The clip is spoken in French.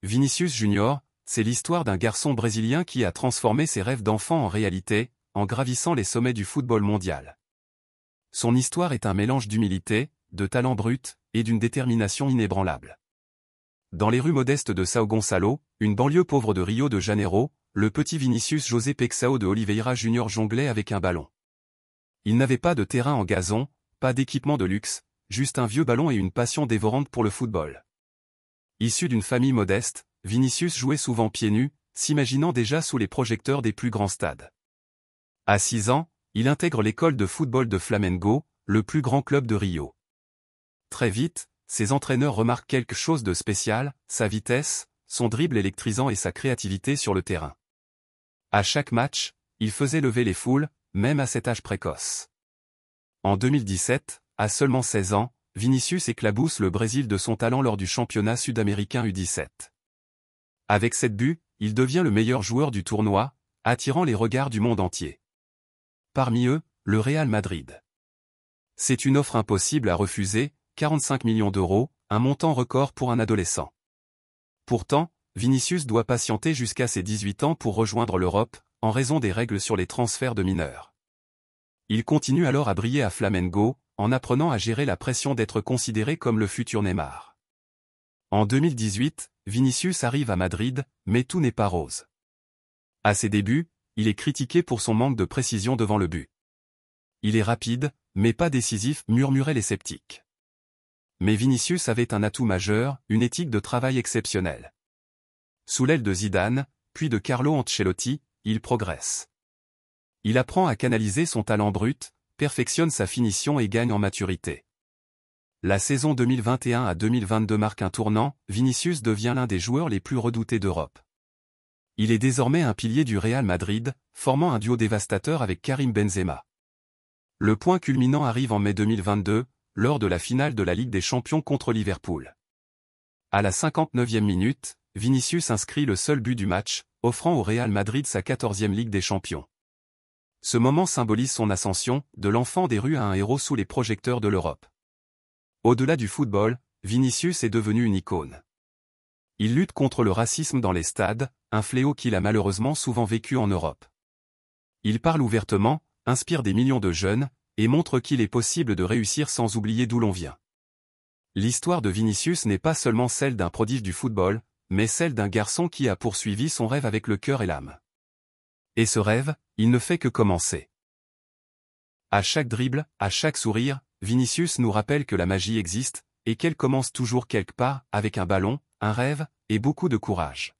Vinícius Junior, c'est l'histoire d'un garçon brésilien qui a transformé ses rêves d'enfant en réalité, en gravissant les sommets du football mondial. Son histoire est un mélange d'humilité, de talent brut, et d'une détermination inébranlable. Dans les rues modestes de São Gonçalo, une banlieue pauvre de Rio de Janeiro, le petit Vinícius José Pexao de Oliveira Junior jonglait avec un ballon. Il n'avait pas de terrain en gazon, pas d'équipement de luxe, juste un vieux ballon et une passion dévorante pour le football. Issu d'une famille modeste, Vinícius jouait souvent pieds nus, s'imaginant déjà sous les projecteurs des plus grands stades. À 6 ans, il intègre l'école de football de Flamengo, le plus grand club de Rio. Très vite, ses entraîneurs remarquent quelque chose de spécial, sa vitesse, son dribble électrisant et sa créativité sur le terrain. À chaque match, il faisait lever les foules, même à cet âge précoce. En 2017, à seulement 16 ans, Vinícius éclabousse le Brésil de son talent lors du championnat sud-américain U17. Avec 7 buts, il devient le meilleur joueur du tournoi, attirant les regards du monde entier. Parmi eux, le Real Madrid. C'est une offre impossible à refuser, 45 millions d'euros, un montant record pour un adolescent. Pourtant, Vinícius doit patienter jusqu'à ses 18 ans pour rejoindre l'Europe, en raison des règles sur les transferts de mineurs. Il continue alors à briller à Flamengo, en apprenant à gérer la pression d'être considéré comme le futur Neymar. En 2018, Vinícius arrive à Madrid, mais tout n'est pas rose. À ses débuts, il est critiqué pour son manque de précision devant le but. Il est rapide, mais pas décisif, murmuraient les sceptiques. Mais Vinícius avait un atout majeur, une éthique de travail exceptionnelle. Sous l'aile de Zidane, puis de Carlo Ancelotti, il progresse. Il apprend à canaliser son talent brut, perfectionne sa finition et gagne en maturité. La saison 2021 à 2022 marque un tournant, Vinícius devient l'un des joueurs les plus redoutés d'Europe. Il est désormais un pilier du Real Madrid, formant un duo dévastateur avec Karim Benzema. Le point culminant arrive en mai 2022, lors de la finale de la Ligue des Champions contre Liverpool. À la 59e minute, Vinícius inscrit le seul but du match, offrant au Real Madrid sa 14e Ligue des Champions. Ce moment symbolise son ascension, de l'enfant des rues à un héros sous les projecteurs de l'Europe. Au-delà du football, Vinícius est devenu une icône. Il lutte contre le racisme dans les stades, un fléau qu'il a malheureusement souvent vécu en Europe. Il parle ouvertement, inspire des millions de jeunes, et montre qu'il est possible de réussir sans oublier d'où l'on vient. L'histoire de Vinícius n'est pas seulement celle d'un prodige du football, mais celle d'un garçon qui a poursuivi son rêve avec le cœur et l'âme. Et ce rêve, il ne fait que commencer. À chaque dribble, à chaque sourire, Vinícius nous rappelle que la magie existe, et qu'elle commence toujours quelque part, avec un ballon, un rêve, et beaucoup de courage.